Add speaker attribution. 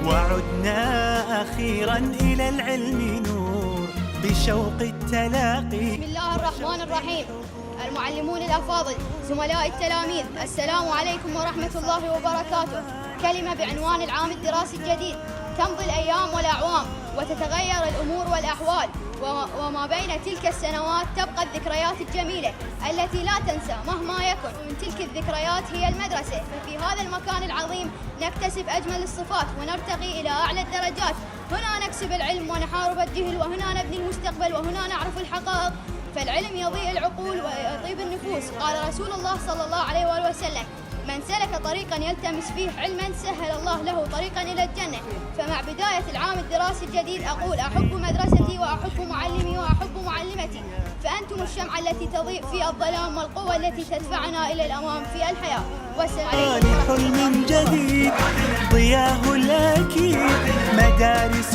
Speaker 1: وعدنا أخيرا إلى العلم نور بشوق التلاقي.
Speaker 2: بسم الله الرحمن الرحيم. المعلمون الأفاضل، زملاء التلاميذ، السلام عليكم ورحمة الله وبركاته. كلمة بعنوان العام الدراسي الجديد. تمضي الأيام والأعوام وتتغير الأمور والأحوال، وما بين تلك السنوات تبقى الذكريات الجميلة التي لا تنسى مهما يكن. من تلك الذكريات هي المدرسة. ففي هذا المكان العظيم نكتسب أجمل الصفات ونرتقي إلى أعلى الدرجات. هنا نكسب العلم ونحارب الجهل، وهنا نبني المستقبل، وهنا نعرف الحقائق. فالعلم يضيء العقول ويطيب النفوس. قال رسول الله صلى الله عليه وآله وسلم: من سلك طريقا يلتمس فيه علما سهل الله له طريقا إلى الجنة. فمع بداية العام الدراسي الجديد أقول: أحب مدرستي وأحب معلمي وأحب معلمتي، فأنتم الشمعة التي تضيء في الظلام والقوة التي تدفعنا إلى الأمام في الحياة. والسلام عليكم.
Speaker 1: حلم جديد ضياه الأكيد، مدارس